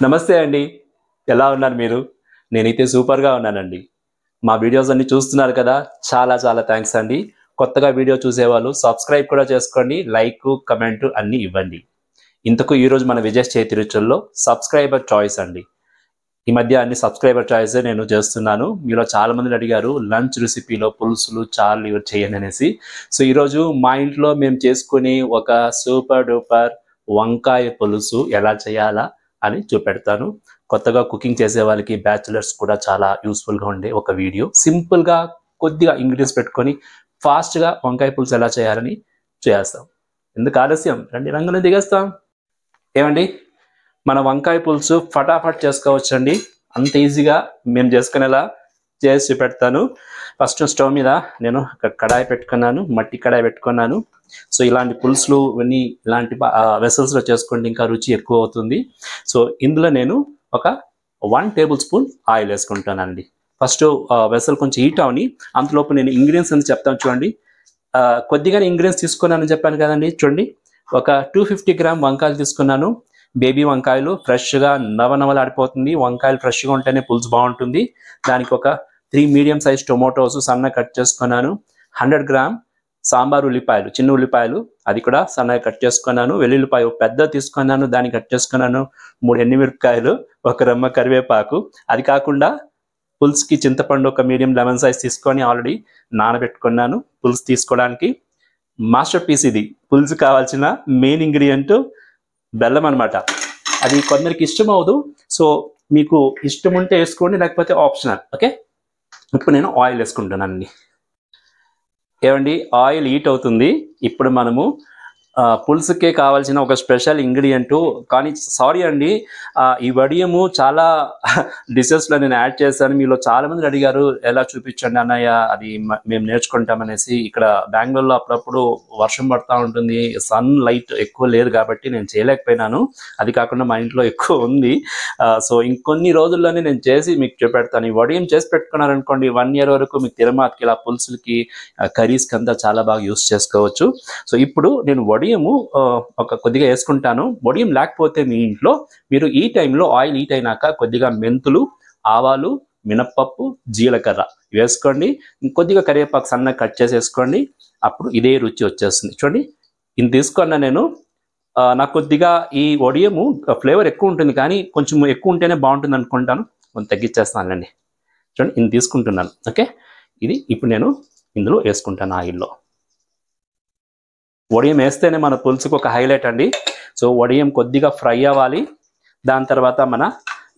నమస్తే అండి. ఎలా ఉన్నారు మీరు? నేనైతే సూపర్‌గా ఉన్నానండి. మా వీడియోస్ అన్నీ చూస్తున్నారు కదా! చాలా చాలా థాంక్స్ అండి. కొత్తగా వీడియో చూసేవాళ్ళు సబ్స్క్రైబ్ కూడా చేసుకోండి. లైకు, కమెంటు అన్నీ ఇవ్వండి. ఇంతకు ఈరోజు మన విజయ్ చేతి రుచుల్లో సబ్స్క్రైబర్ చాయిస్ అండి. ఈ మధ్య అన్ని సబ్స్క్రైబర్ చాయిసే నేను చేస్తున్నాను. మీలో చాలా మంది అడిగారు లంచ్ రెసిపీలో పులుసులు, చారులు ఇవి చేయండి అనేసి. సో ఈరోజు మా ఇంట్లో మేము చేసుకునే ఒక సూపర్ డూపర్ వంకాయ పులుసు ఎలా చేయాలా అని చూపెడతాను. కొత్తగా కుకింగ్ చేసే వాళ్ళకి బ్యాచిలర్స్ కూడా చాలా యూస్ఫుల్‌గా ఉండే ఒక వీడియో. సింపుల్‌గా కొద్దిగా ఇంగ్రీడియెంట్స్ పెట్టుకొని ఫాస్ట్‌గా వంకాయ పులుసు ఎలా చేయాలని చేస్తాం. ఎందుకు ఆలస్యం రండి రంగంలో దిగేస్తాం. ఏమండి మన వంకాయ పులుసు ఫటాఫట్ చేసుకోవచ్చండి. అంత ఈజీగా మేము చేసుకునేలా చేసి చూపెడతాను. ఫస్ట్ స్టవ్ మీద నేను ఒక కడాయి పెట్టుకున్నాను. మట్టి కడాయి పెట్టుకున్నాను. సో ఇలాంటి పులుసులు ఇవన్నీ ఇలాంటి వెసల్స్‌లో చేసుకుంటే ఇంకా రుచి ఎక్కువ అవుతుంది. సో ఇందులో నేను ఒక 1 టేబుల్ స్పూన్ ఆయిల్ వేసుకుంటానండి. ఫస్ట్ వెసల్ కొంచెం హీట్ అవని అంతలోపు నేను ఇంగ్రీడియెంట్స్ అని చెప్తాను చూడండి. కొద్దిగానే ఇంగ్రీడియెంట్స్ తీసుకున్నానని చెప్పాను కదండి. చూడండి ఒక 250 గ్రామ్ వంకాయలు తీసుకున్నాను. బేబీ వంకాయలు ఫ్రెష్‌గా నవనవలాడిపోతుంది. వంకాయలు ఫ్రెష్‌గా ఉంటేనే పులుసు బాగుంటుంది. దానికి ఒక 3 మీడియం సైజ్ టొమాటోస్ సన్నగా కట్ చేసుకున్నాను. 100 గ్రామ్ సాంబార్ ఉల్లిపాయలు చిన్న ఉల్లిపాయలు అది కూడా సన్నగా కట్ చేసుకున్నాను. వెల్లుల్లిపాయ పెద్దది తీసుకున్నాను, దాన్ని కట్ చేసుకున్నాను. 3 ఎండుమిరపకాయలు, ఒక రెమ్మ కరివేపాకు. అది కాకుండా పులుసుకి చింతపండు ఒక మీడియం లెమన్ సైజ్ తీసుకొని ఆల్రెడీ నానబెట్టుకున్నాను పులుసు తీసుకోవడానికి. మాస్టర్ పీస్ ఇది. పులుసు కావాల్సిన మెయిన్ ఇంగ్రీడియంట్ బెల్లం అనమాట. అది కొందరికి ఇష్టం అవ్వదు. సో మీకు ఇష్టం ఉంటే వేసుకోండి, లేకపోతే ఆప్షనల్. ఓకే, ఇప్పుడు నేను ఆయిల్ వేసుకుంటానండి. ఏమండి ఆయిల్ హీట్ అవుతుంది. ఇప్పుడు మనము పులుసుకే కావాల్సిన ఒక స్పెషల్ ఇంగ్రీడియంట్. కానీ సారీ అండి, ఈ వడియము చాలా డిషెస్లో నేను యాడ్ చేశాను. మీలో చాలామంది అడిగారు ఎలా చూపించండి అన్నయ్య, అది మేము నేర్చుకుంటామనేసి. ఇక్కడ బెంగళూరులో అప్పుడప్పుడు వర్షం పడుతూ ఉంటుంది, సన్ లైట్ ఎక్కువ లేదు కాబట్టి నేను చేయలేకపోయినాను. అది కాకుండా మా ఇంట్లో ఎక్కువ ఉంది. సో ఇంకొన్ని రోజుల్లోనే నేను చేసి మీకు చూపెడతాను. ఈ వడియం చేసి పెట్టుకున్నారనుకోండి 1 year వరకు మీకు తిరుమాతకి ఇలా పులుసులకి కర్రీస్కి అంతా చాలా బాగా యూస్ చేసుకోవచ్చు. సో ఇప్పుడు నేను వడియము ఒక కొద్దిగా వేసుకుంటాను. వడియం లేకపోతే మీ ఇంట్లో మీరు ఈ టైంలో ఆయిల్ హీట్ అయినాక కొద్దిగా మెంతులు, ఆవాలు, మినప్పప్పు, జీలకర్ర వేసుకోండి. ఇంకొద్దిగా కరివేపాకు సన్నగా కట్ చేసేసుకోండి. అప్పుడు ఇదే రుచి వచ్చేస్తుంది. చూడండి ఇది తీసుకున్నా నేను. నాకు కొద్దిగా ఈ వడియము ఫ్లేవర్ ఎక్కువ ఉంటుంది, కానీ కొంచెం ఎక్కువ ఉంటేనే బాగుంటుంది అనుకుంటాను. కొంచెం తగ్గించేస్తానండి. చూడండి ఇది తీసుకుంటున్నాను. ఓకే, ఇది ఇప్పుడు నేను ఇందులో వేసుకుంటాను ఆయిల్లో. వడియం వేస్తేనే మన పులుసుకు ఒక హైలైట్ అండి. సో వడియం కొద్దిగా ఫ్రై అవ్వాలి. దాని తర్వాత మన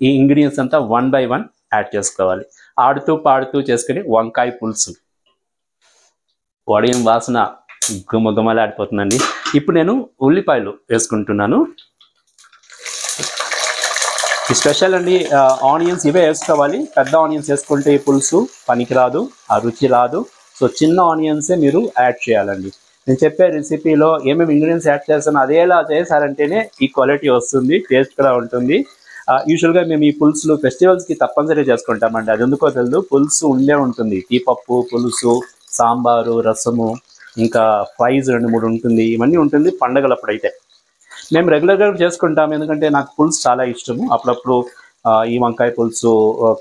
ఈ ఇంగ్రీడియంట్స్ అంతా 1 by 1 యాడ్ చేసుకోవాలి. ఆడుతూ పాడుతూ చేసుకుని వంకాయ పులుసు. వడియం వాసన గుమగుమలాడిపోతుందండి. ఇప్పుడు నేను ఉల్లిపాయలు వేసుకుంటున్నాను. ఈ స్పెషల్ అండి. ఆనియన్స్ ఇవే వేసుకోవాలి. పెద్ద ఆనియన్స్ వేసుకుంటే ఈ పులుసు పనికిరాదు, ఆ రుచి రాదు. సో చిన్న ఆనియన్సే మీరు యాడ్ చేయాలండి. నేను చెప్పే రెసిపీలో ఏమేమి ఇంగ్రీడియంట్స్ యాడ్ చేస్తానో అదేలా చేశారంటేనే ఈ క్వాలిటీ వస్తుంది, టేస్ట్ కూడా ఉంటుంది. యూజువల్గా మేము ఈ పులుసులు ఫెస్టివల్స్కి తప్పనిసరిగా చేసుకుంటామండి. అది ఎందుకో తెలియదు, పులుసు ఉండే ఉంటుంది. తీపప్పు, పులుసు, సాంబారు, రసము, ఇంకా ఫ్రైస్ 2-3 ఉంటుంది. ఇవన్నీ ఉంటుంది పండగలప్పుడైతే. మేము రెగ్యులర్గా చేసుకుంటాం, ఎందుకంటే నాకు పులుసు చాలా ఇష్టము. అప్పుడప్పుడు ఈ వంకాయ పులుసు,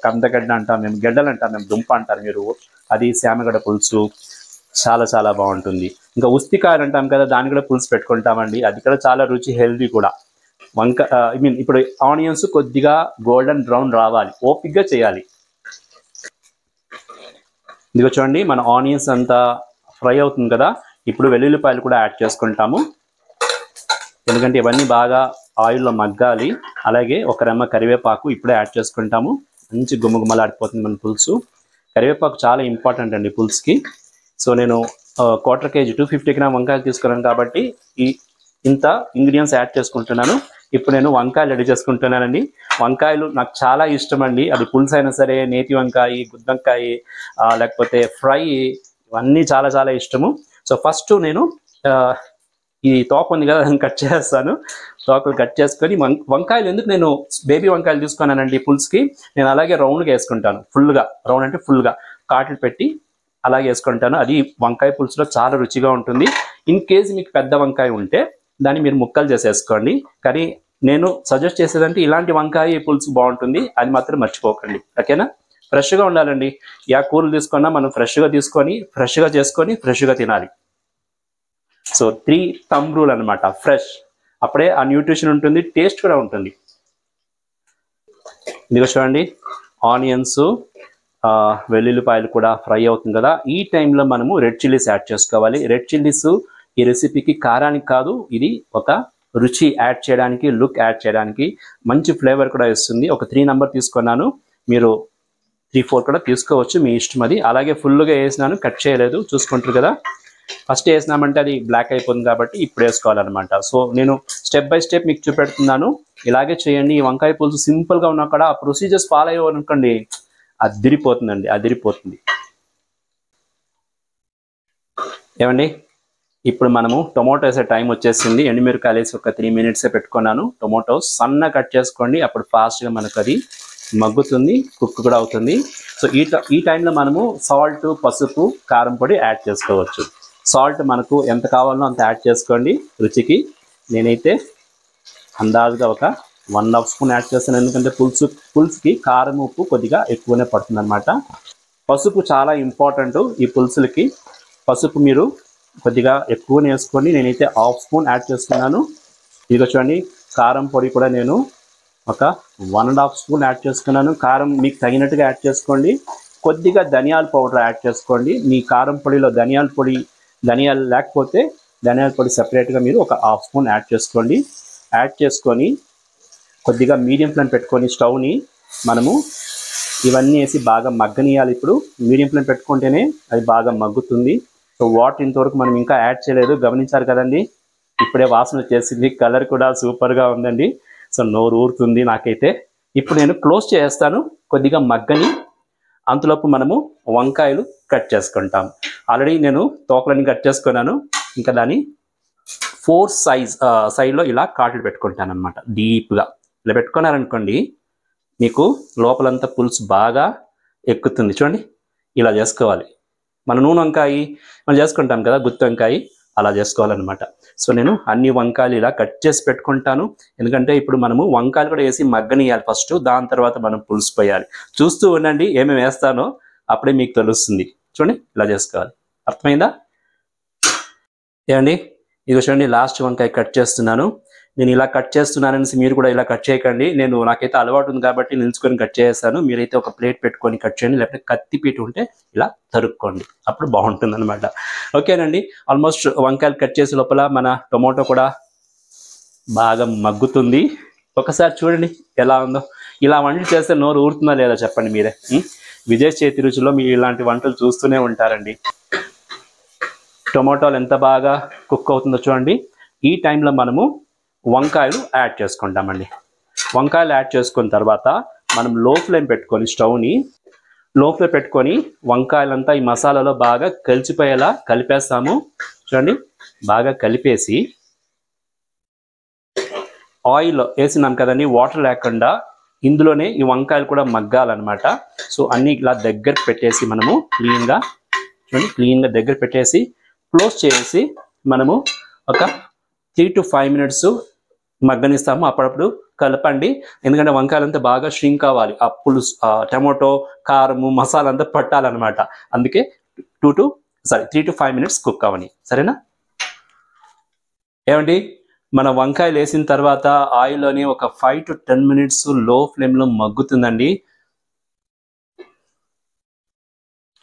కందగడ్డ అంటాం మేము, గడ్డలు అంటాం మేము, దుంప అంటారు మీరు, అది శామగడ్డ పులుసు చాలా చాలా బాగుంటుంది. ఇంకా ఉస్తికాయలు అంటాం కదా, దాన్ని కూడా పులుసు పెట్టుకుంటామండి. అది కూడా చాలా రుచి, హెల్దీ కూడా. ఇప్పుడు ఆనియన్స్ కొద్దిగా గోల్డెన్ బ్రౌన్ రావాలి, ఓపిక్గా చేయాలి. ఇదిగో చూడండి మన ఆనియన్స్ అంతా ఫ్రై అవుతుంది కదా. ఇప్పుడు వెల్లుల్లిపాయలు కూడా యాడ్ చేసుకుంటాము, ఎందుకంటే ఇవన్నీ బాగా ఆయిల్లో మగ్గాలి. అలాగే ఒక రెమ్మ కరివేపాకు ఇప్పుడే యాడ్ చేసుకుంటాము. మంచి గుమ్మగుమ్మలాడిపోతుంది మన పులుసు. కరివేపాకు చాలా ఇంపార్టెంట్ అండి పులుసుకి. సో నేను 1/4 kg 250 గ్రామ్ వంకాయలు తీసుకున్నాను కాబట్టి ఇంత ఇంగ్రీడియంట్స్ యాడ్ చేసుకుంటున్నాను. ఇప్పుడు నేను వంకాయలు రెడీ చేసుకుంటున్నానండి. వంకాయలు నాకు చాలా ఇష్టం అండి. అది పులుసు అయినా సరే, నేతి వంకాయ, గుత్తొంకాయ, లేకపోతే ఫ్రై, ఇవన్నీ చాలా చాలా ఇష్టము. సో ఫస్ట్ నేను ఈ తోక ఉంది కదా దాన్ని కట్ చేస్తాను. తోకలు కట్ చేసుకొని వంకాయలు ఎందుకు నేను బేబీ వంకాయలు తీసుకున్నానండి పులుసుకి. నేను అలాగే రౌండ్గా వేసుకుంటాను. ఫుల్గా రౌండ్ అంటే ఫుల్గా కాట్లు పెట్టి అలాగే వేసుకుంటాను. అది వంకాయ పులుసులో చాలా రుచిగా ఉంటుంది. ఇన్ కేస్ మీకు పెద్ద వంకాయ ఉంటే దాన్ని మీరు ముక్కలు చేసేసుకోండి. కానీ నేను సజెస్ట్ చేసేదంటే ఇలాంటి వంకాయ పులుసు బాగుంటుంది, అది మాత్రం మర్చిపోకండి. ఓకేనా? ఫ్రెష్గా ఉండాలండి. యా కూరలు తీసుకున్నా మనం ఫ్రెష్గా తీసుకొని ఫ్రెష్గా చేసుకొని ఫ్రెష్గా తినాలి. సో 3 thumb rule అనమాట, ఫ్రెష్. అప్పుడే ఆ న్యూట్రిషన్ ఉంటుంది, టేస్ట్ కూడా ఉంటుంది. ఇదిగో చూడండి, ఆనియన్స్ వెల్లుల్లిపాయలు కూడా ఫ్రై అవుతుంది కదా. ఈ టైంలో మనము రెడ్ చిల్లీస్ యాడ్ చేసుకోవాలి. రెడ్ చిల్లీస్ ఈ రెసిపీకి కారానికి కాదు, ఇది ఒక రుచి యాడ్ చేయడానికి, లుక్ యాడ్ చేయడానికి, మంచి ఫ్లేవర్ కూడా ఇస్తుంది. ఒక 3 నెంబర్ తీసుకున్నాను, మీరు 3-4 కూడా తీసుకోవచ్చు, మీ ఇష్టం అది. అలాగే ఫుల్గా వేసినాను, కట్ చేయలేదు, చూసుకుంటారు కదా. ఫస్ట్ వేసినామంటే అది బ్లాక్ అయిపోతుంది కాబట్టి ఇప్పుడు వేసుకోవాలన్నమాట. సో నేను స్టెప్ బై స్టెప్ మీకు చూపెడుతున్నాను, ఇలాగే చేయండి. ఈ వంకాయ పులుసు సింపుల్గా ఉన్నా కూడా ఆ ప్రొసీజర్స్ ఫాలో అయ్యారనుకోండి, అదిరిపోతుందండి, అదిరిపోతుంది. ఏమండి, ఇప్పుడు మనము టొమాటో వేసే టైం వచ్చేసింది. ఎండుమిరకాయలు వేసి ఒక 3 minutes పెట్టుకున్నాను. టొమాటో సన్న కట్ చేసుకోండి, అప్పుడు ఫాస్ట్గా మనకు అది మగ్గుతుంది, కుక్ కూడా అవుతుంది. సో ఈ టైంలో మనము సాల్ట్, పసుపు, కారం పొడి యాడ్ చేసుకోవచ్చు. సాల్ట్ మనకు ఎంత కావాలో అంత యాడ్ చేసుకోండి రుచికి. నేనైతే అందాజుగా ఒక 1.5 స్పూన్ యాడ్ చేస్తాను, ఎందుకంటే పులుసుకి కారం, ఉప్పు కొద్దిగా ఎక్కువనే పడుతుంది అనమాట. పసుపు చాలా ఇంపార్టెంట్ ఈ పులుసులకి. పసుపు మీరు కొద్దిగా ఎక్కువనే వేసుకొని, నేనైతే 1/2 స్పూన్ యాడ్ చేసుకున్నాను. ఇదిగో చూడండి, కారం పొడి కూడా నేను ఒక 1.5 స్పూన్ యాడ్ చేసుకున్నాను. కారం మీకు తగినట్టుగా యాడ్ చేసుకోండి. కొద్దిగా ధనియాల పౌడర్ యాడ్ చేసుకోండి. మీ కారం పొడిలో ధనియాలు లేకపోతే ధనియాల పొడి సెపరేట్గా మీరు ఒక 1/2 స్పూన్ యాడ్ చేసుకోండి. యాడ్ చేసుకొని కొద్దిగా మీడియం ఫ్లేమ్ పెట్టుకొని స్టవ్ని మనము ఇవన్నీ వేసి బాగా మగ్గనియాలి. ఇప్పుడు మీడియం ఫ్లేమ్ పెట్టుకుంటేనే అది బాగా మగ్గుతుంది. సో వాటర్ ఇంతవరకు మనం ఇంకా యాడ్ చేయలేదు, గమనించారు కదండి. ఇప్పుడే వాసన వచ్చేసింది, కలర్ కూడా సూపర్గా ఉందండి. సో నోరు ఊరుతుంది నాకైతే. ఇప్పుడు నేను క్లోజ్ చేస్తాను, కొద్దిగా మగ్గని. అంతలోపు మనము వంకాయలు కట్ చేసుకుంటాం. ఆల్రెడీ నేను తోకలని కట్ చేసుకున్నాను. ఇంకా దాన్ని 4 సైడ్లో ఇలా కాట్లు పెట్టుకుంటాను అనమాట. డీప్గా ఇలా పెట్టుకున్నారనుకోండి, మీకు లోపలంతా పులుసు బాగా ఎక్కుతుంది. చూడండి, ఇలా చేసుకోవాలి. మన నూనె వంకాయ మనం చేసుకుంటాం కదా, గుత్తి వంకాయ, అలా చేసుకోవాలన్నమాట. సో నేను అన్ని వంకాయలు ఇలా కట్ చేసి పెట్టుకుంటాను, ఎందుకంటే ఇప్పుడు మనము వంకాయలు కూడా వేసి మగ్గనియాలి ఫస్ట్, దాని తర్వాత మనం పులుసు పోయాలి. చూస్తూ ఉండండి, ఏమేమి వేస్తానో అప్పుడే మీకు తెలుస్తుంది. చూడండి, ఇలా చేసుకోవాలి. అర్థమైందా? ఏమండి, ఇదిగో చూడండి, లాస్ట్ వంకాయ కట్ చేస్తున్నాను. నేను ఇలా కట్ చేస్తున్నానని మీరు కూడా ఇలా కట్ చేయకండి. నాకైతే అలవాటు ఉంది కాబట్టి నిల్చుకొని కట్ చేస్తాను. మీరైతే ఒక ప్లేట్ పెట్టుకొని కట్ చేయండి, లేకపోతే కత్తి పీట ఉంటే ఇలా తరుక్కోండి, అప్పుడు బాగుంటుంది అనమాట. ఓకేనండి, ఆల్మోస్ట్ వంకాయలు కట్ చేసే లోపల మన టొమాటో కూడా బాగా మగ్గుతుంది. ఒకసారి చూడండి ఎలా ఉందో. ఇలా వంటలు చేస్తే నోరు ఊరుతుందా లేదా చెప్పండి మీరే. విజయ్ చేతి రుచిలో మీరు ఇలాంటి వంటలు చూస్తూనే ఉంటారండి. టొమాటోలు ఎంత బాగా కుక్ అవుతుందో చూడండి. ఈ టైంలో మనము వంకాయలు యాడ్ చేసుకుంటామండి. వంకాయలు యాడ్ చేసుకున్న తర్వాత మనం లో ఫ్లేమ్ పెట్టుకొని స్టవ్ని లో ఫ్లేమ్ పెట్టుకొని వంకాయలంతా ఈ మసాలాలో బాగా కలిసిపోయేలా కలిపేస్తాము. చూడండి, బాగా కలిపేసి ఆయిల్ వేసినాం కదండి, వాటర్ లేకుండా ఇందులోనే ఈ వంకాయలు కూడా మగ్గాలన్నమాట. సో అన్నీ ఇలా దగ్గర పెట్టేసి మనము క్లీన్గా దగ్గర పెట్టేసి క్లోజ్ చేసి మనము ఒక 3 to 5 minutes మగ్గనిస్తాము. అప్పుడప్పుడు కలపండి, ఎందుకంటే వంకాయలంతా బాగా ష్రింక్ అవ్వాలి, ఆ పులుసు, టమాటో, కారము, మసాలా అంతా పట్టాలన్నమాట. అందుకే 3 to 5 minutes కుక్ అవ్వని. సరేనా? ఏమండి, మన వంకాయలు వేసిన తర్వాత ఆయిల్లోని ఒక 5 to 10 minutes లో ఫ్లేమ్లో మగ్గుతుందండి.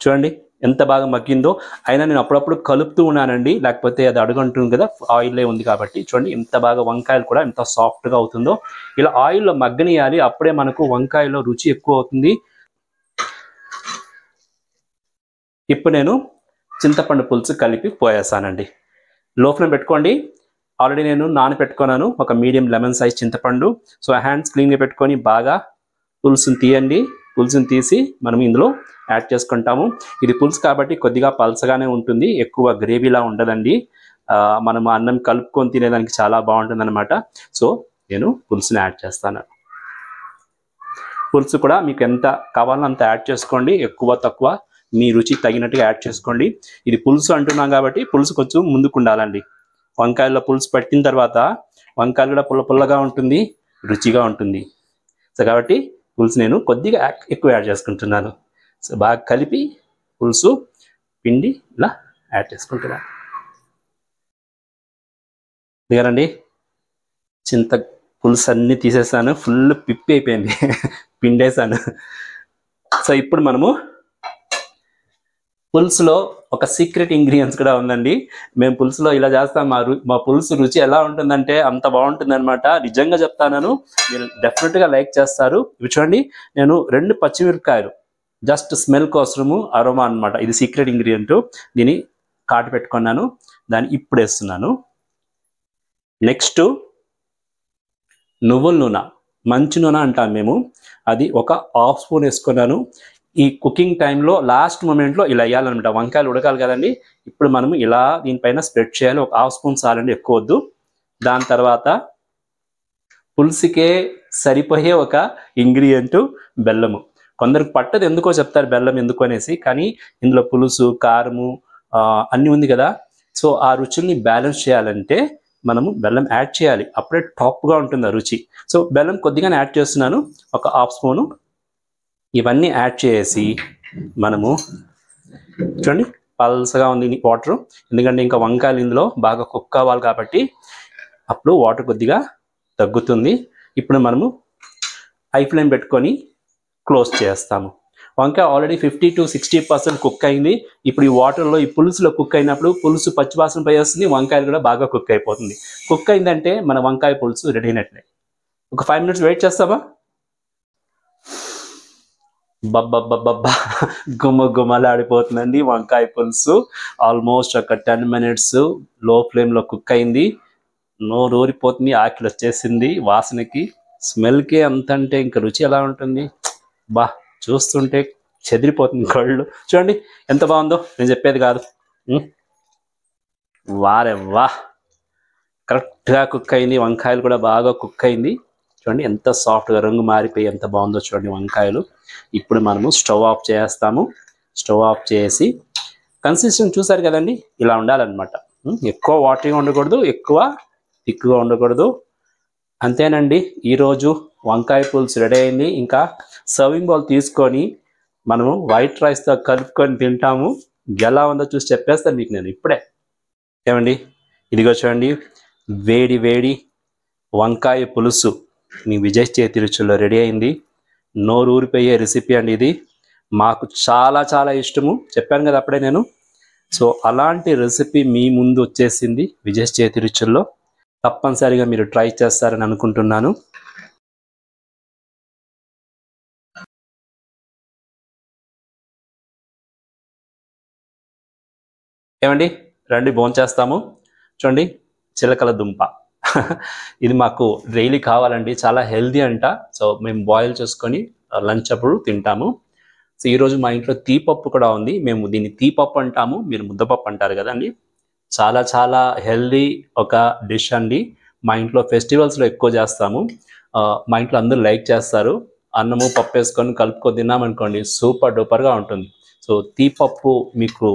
చూడండి ఎంత బాగా మగ్గిందో. అయినా నేను అప్పుడప్పుడు కలుపుతూ ఉన్నానండి, లేకపోతే అది అడుగంటుంది కదా, ఆయిల్లో ఉంది కాబట్టి. చూడండి ఎంత బాగా వంకాయలు కూడా ఎంత సాఫ్ట్గా అవుతుందో. ఇలా ఆయిల్లో మగ్గనియాలి, అప్పుడే మనకు వంకాయలో రుచి ఎక్కువ అవుతుంది. ఇప్పుడు నేను చింతపండు పులుసు కలిపి పోయేస్తానండి. లో ఫ్లేమ్ పెట్టుకోండి. ఆల్రెడీ నేను నానబెట్టుకున్నాను ఒక మీడియం లెమన్ సైజ్ చింతపండు. సో హ్యాండ్స్ క్లీన్గా పెట్టుకొని బాగా పులుసుని తీయండి. పులుసుని తీసి మనం ఇందులో యాడ్ చేసుకుంటాము. ఇది పులుసు కాబట్టి కొద్దిగా పల్చగానే ఉంటుంది, ఎక్కువ గ్రేవీలా ఉండదండి. మనం అన్నం కలుపుకొని తినేదానికి చాలా బాగుంటుంది అనమాట. సో నేను పులుసుని యాడ్ చేస్తాను. పులుసు కూడా మీకు ఎంత కావాలో అంత యాడ్ చేసుకోండి, ఎక్కువ తక్కువ మీ రుచి తగినట్టుగా యాడ్ చేసుకోండి. ఇది పులుసు అంటున్నాం కాబట్టి పులుసు కొంచెం ముందుకు ఉండాలండి. వంకాయల్లో పులుసు పట్టిన తర్వాత వంకాయలు కూడా పుల్లగా ఉంటుంది, రుచిగా ఉంటుంది. సో కాబట్టి పులుసు నేను కొద్దిగా ఎక్కువ యాడ్ చేసుకుంటున్నాను. సో బాగా కలిపి పులుసు పిండి ఇలా యాడ్ చేసుకుంటున్నాను. దిగారండి, చింత పులుసు అన్నీ తీసేసాను, ఫుల్ పిప్పి అయిపోయింది పిండేసాను. సో ఇప్పుడు మనము పులుసులో ఒక సీక్రెట్ ఇంగ్రీడియంట్స్ కూడా ఉందండి. మేము పులుసులో ఇలా చేస్తాం. మా పులుసు రుచి ఎలా ఉంటుందంటే అంత బాగుంటుంది అనమాట. నిజంగా చెప్తాను, మీరు డెఫినెట్గా లైక్ చేస్తారు. ఇవి చూడండి, నేను 2 పచ్చిమిరపకాయలు జస్ట్ స్మెల్ కోసము, అరోమా అనమాట. ఇది సీక్రెట్ ఇంగ్రీడియంట్. దీన్ని కాటు పెట్టుకున్నాను, దాన్ని ఇప్పుడు వేస్తున్నాను. నెక్స్ట్ నువ్వుల నూనె, మంచి నూనె అంటాం మేము, అది ఒక 1/2 స్పూన్ వేసుకున్నాను. ఈ కుకింగ్ టైంలో లాస్ట్ మూమెంట్లో ఇలా వేయాలన్నమాట. వంకాయలు ఉడకాలి కదండి, ఇప్పుడు మనము ఇలా దీనిపైన స్ప్రెడ్ చేయాలి. ఒక 1/2 స్పూన్ చాలండి, ఎక్కువ వద్దు. దాని తర్వాత పులుసుకే సరిపోయే ఒక ఇంగ్రీడియంట్ బెల్లము. కొందరికి పట్టదు, ఎందుకో చెప్తారు బెల్లం ఎందుకు అనేసి, కానీ ఇందులో పులుసు కారము అన్నీ ఉంది కదా. సో ఆ రుచుల్ని బ్యాలెన్స్ చేయాలంటే మనము బెల్లం యాడ్ చేయాలి, అప్పుడే టాప్గా ఉంటుంది ఆ రుచి. సో బెల్లం కొద్దిగానే యాడ్ చేస్తున్నాను, ఒక 1/2 స్పూను. ఇవన్నీ యాడ్ చేసి మనము చూడండి, పల్సగా ఉంది వాటర్, ఎందుకంటే ఇంకా వంకాయలు ఇందులో బాగా కుక్ అవ్వాలి కాబట్టి అప్పుడు వాటర్ కొద్దిగా తగ్గుతుంది. ఇప్పుడు మనము హై ఫ్లేమ్ పెట్టుకొని క్లోజ్ చేస్తాము. వంకాయ ఆల్రెడీ 50 to 60% కుక్ అయింది. ఇప్పుడు ఈ వాటర్లో, ఈ పులుసులో కుక్ అయినప్పుడు పులుసు పచ్చివాసన పై వస్తుంది, వంకాయలు కూడా బాగా కుక్ అయిపోతుంది. కుక్ అయిందంటే మన వంకాయ పులుసు రెడీ అయినట్లే. ఒక 5 minutes వెయిట్ చేస్తామా? బబ్బబ్బబ్బబ్బా, గుమ్మలాడిపోతుందండి వంకాయ పులుసు. ఆల్మోస్ట్ ఒక 10 minutes లో ఫ్లేమ్లో కుక్ అయింది. నోరు ఊరిపోతుంది, ఆకలి వచ్చేసింది వాసనకి, స్మెల్కి. అంత అంటే ఇంకా రుచి ఎలా ఉంటుంది, బా చూస్తుంటే చెదిరిపోతుంది కళ్ళు. చూడండి ఎంత బాగుందో, నేను చెప్పేది కాదు. వారే వా, కరెక్ట్గా కుక్ అయింది. వంకాయలు కూడా బాగా కుక్ అయింది. చూడండి ఎంత సాఫ్ట్గా రంగు మారిపోయి ఎంత బాగుందో చూడండి వంకాయలు. ఇప్పుడు మనము స్టవ్ ఆఫ్ చేస్తాము. స్టవ్ ఆఫ్ చేసి కన్సిస్టెన్సీ చూసారు కదండి, ఇలా ఉండాలన్నమాట. ఎక్కువ వాటరీగా ఉండకూడదు, ఎక్కువ థిక్గా ఉండకూడదు. అంతేనండి, ఈరోజు వంకాయ పులుసు రెడీ అయింది. ఇంకా సర్వింగ్ బౌల్ తీసుకొని మనము వైట్ రైస్తో కలుపుకొని తింటాము. ఎలా ఉందో చూసి చెప్పేస్తాను మీకు నేను ఇప్పుడే. ఏమండి, ఇదిగో చూడండి, వేడి వేడి వంకాయ పులుసు మీ విజయ్ చేతి రుచుల్లో రెడీ అయింది. నోరు ఊరిపోయే రెసిపీ అండి ఇది. మాకు చాలా చాలా ఇష్టము, చెప్పాను కదా అప్పుడే నేను. సో అలాంటి రెసిపీ మీ ముందు వచ్చేసింది విజయ్ చేతి రుచుల్లో. తప్పనిసరిగా మీరు ట్రై చేస్తారని అనుకుంటున్నాను. ఏమండి, రండి భోంచేస్తాము. చూడండి, చిలకల దుంప ఇది మాకు డైలీ కావాలండి, చాలా హెల్దీ అంట. సో మేము బాయిల్ చేసుకొని లంచ్ అప్పుడు తింటాము. సో ఈరోజు మా ఇంట్లో తీపప్పు కూడా ఉంది. మేము దీన్ని తీపప్పు అంటాము, మీరు ముద్దపప్పు అంటారు కదండి. చాలా చాలా హెల్దీ ఒక డిష్ అండి. మా ఇంట్లో ఫెస్టివల్స్లో ఎక్కువ చేస్తాము. మా ఇంట్లో అందరూ లైక్ చేస్తారు. అన్నము పప్పు వేసుకొని కలుపుకొని తిన్నామనుకోండి, సూపర్ డూపర్గా ఉంటుంది. సో తీపప్పు మీకు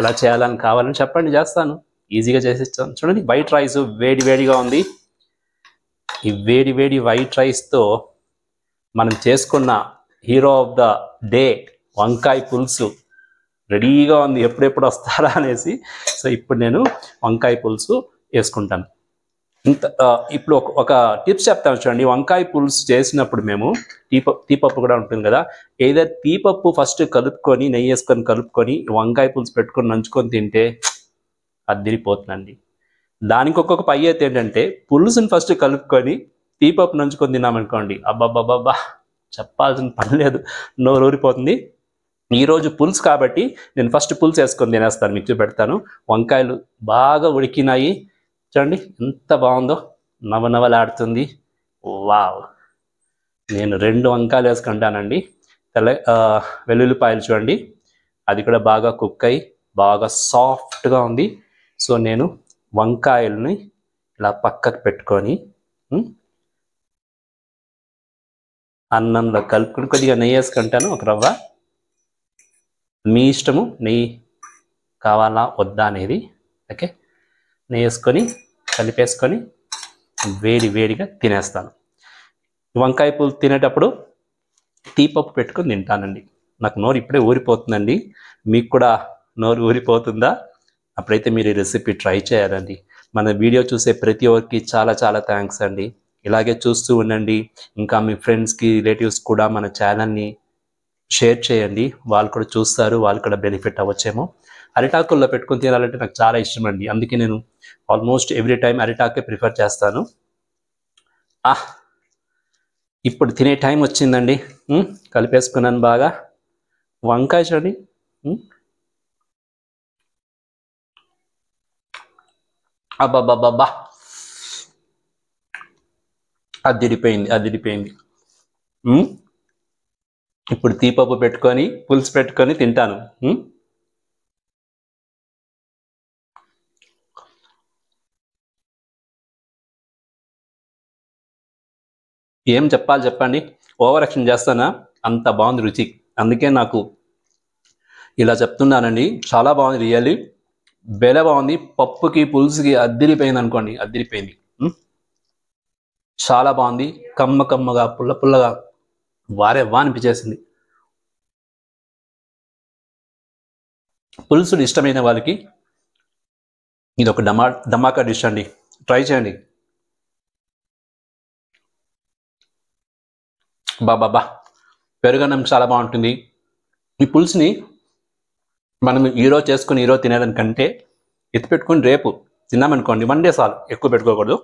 ఎలా చేయాలని కావాలని చెప్పండి, చేస్తాను, ఈజీగా చేసిస్తాను. చూడండి, వైట్ రైస్ వేడి వేడిగా ఉంది. ఈ వేడి వేడి వైట్ రైస్తో మనం చేసుకున్న హీరో ఆఫ్ ద డే వంకాయ పులుసు రెడీగా ఉంది, ఎప్పుడెప్పుడు వస్తారా అనేసి. సో ఇప్పుడు నేను వంకాయ పులుసు వేసుకుంటాను. ఇప్పుడు ఒక టిప్స్ చెప్తాను చూడండి. వంకాయ పులుసు చేసినప్పుడు మేము తీపప్పు కూడా ఉంటుంది కదా, ఏదైనా తీపప్పు ఫస్ట్ కలుపుకొని నెయ్యి వేసుకొని కలుపుకొని వంకాయ పులుసు పెట్టుకొని నంచుకొని తింటే అదిరిపోతుందండి. దానికి ఒక్కొక్క పై అయితే ఏంటంటే, పులుసుని ఫస్ట్ కలుపుకొని తీపప్పు నంచుకొని తిన్నామనుకోండి, అబ్బాబ్బాబ్బా చెప్పాల్సిన పని లేదు, నోరు ఊరిపోతుంది. ఈరోజు పులుసు కాబట్టి నేను ఫస్ట్ పులుసు వేసుకొని తినేస్తాను, మీకు చూపెడతాను. వంకాయలు బాగా ఉడికినాయి, చూడండి ఎంత బాగుందో, నవనవలాడుతుంది. వావ్, నేను 2 వంకాయలు వేసుకుంటానండి. వెల్లుల్లిపాయలు చూడండి, అది కూడా బాగా కుక్ అయ్యి బాగా సాఫ్ట్గా ఉంది. సో నేను వంకాయలని ఇలా పక్కకు పెట్టుకొని అన్నంలో కలుపుకొని కొద్దిగా నెయ్యి వేసుకుంటాను, ఒక రవ్వ. మీ ఇష్టము, నెయ్యి కావాలా వద్దా అనేది. ఓకే, నెయ్యి వేసుకొని కలిపేసుకొని వేడి వేడిగా తినేస్తాను. వంకాయ పులుసు తినేటప్పుడు తీపప్పు పెట్టుకొని తింటానండి. నాకు నోరు ఇప్పుడే ఊరిపోతుందండి. మీకు కూడా నోరు ఊరిపోతుందా? అప్పుడైతే మీరు ఈ రెసిపీ ట్రై చేయాలండి. మన వీడియో చూసే ప్రతి ఒక్కరికి చాలా చాలా థ్యాంక్స్ అండి. ఇలాగే చూస్తూ ఉండండి. ఇంకా మీ ఫ్రెండ్స్కి, రిలేటివ్స్ కూడా మన ఛానల్ని షేర్ చేయండి. వాళ్ళు కూడా చూస్తారు, వాళ్ళు కూడా బెనిఫిట్ అవ్వచ్చేమో. అరిటాకుల్లో పెట్టుకొని తినాలంటే నాకు చాలా ఇష్టం అండి. అందుకే నేను ఆల్మోస్ట్ ఎవ్రీ టైం అరిటాకే ప్రిఫర్ చేస్తాను. ఇప్పుడు తినే టైం వచ్చిందండి. కలిపేసుకున్నాను బాగా. వంకాయ చూడండి, అబ్బాబ్బాబ్బా, అదిరిపోయింది. ఇప్పుడు తీపప్పు పెట్టుకొని పులుసు పెట్టుకొని తింటాను. ఏం చెప్పాలి చెప్పండి? ఓవర్ యాక్షన్ చేస్తానా? అంత బాగుంది రుచి. అందుకే నాకు ఇలా చెప్తున్నానండి. చాలా బాగుంది, రియల్లీ బెల బాగుంది. పప్పుకి పులుసుకి అద్దిరిపోయింది అనుకోండి, అద్దిరిపోయింది. చాలా బాగుంది. కమ్మగా పుల్లగా వారే అనిపించేసింది. పులుసులు ఇష్టమైన వాళ్ళకి ఇది ఒక ధమాకా డిష్ అండి. ట్రై చేయండి. బాబా, పెరుగన్నం చాలా బాగుంటుంది. ఈ పులుసుని మనం ఈరోజు చేసుకుని ఈరోజు తినేదానికంటే ఎత్తిపెట్టుకుని రేపు తిన్నామనుకోండి, 1 డే చాలు, ఎక్కువ పెట్టుకోకూడదు.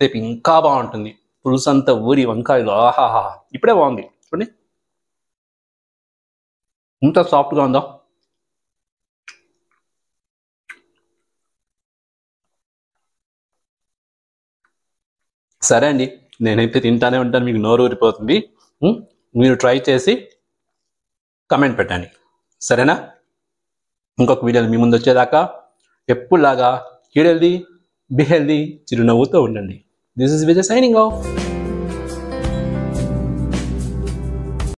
రేపు ఇంకా బాగుంటుంది. పులుసు అంతా ఊరి వంకాయలు ఆహాహా, ఇప్పుడే బాగుంది చూడండి, ఇంత సాఫ్ట్గా ఉందో. సరే అండి, నేనైతే తింటానే ఉంటాను. మీకు నోరు ఊరిపోతుంది. మీరు ట్రై చేసి కమెంట్ పెట్టండి, సరేనా? ఇంకొక వీడియోలు మీ ముందు వచ్చేదాకా ఎప్పుడులాగా ఈట్ హెల్దీ, బి హెల్దీ, చిరునవ్వుతో ఉండండి. This is Vijay signing off.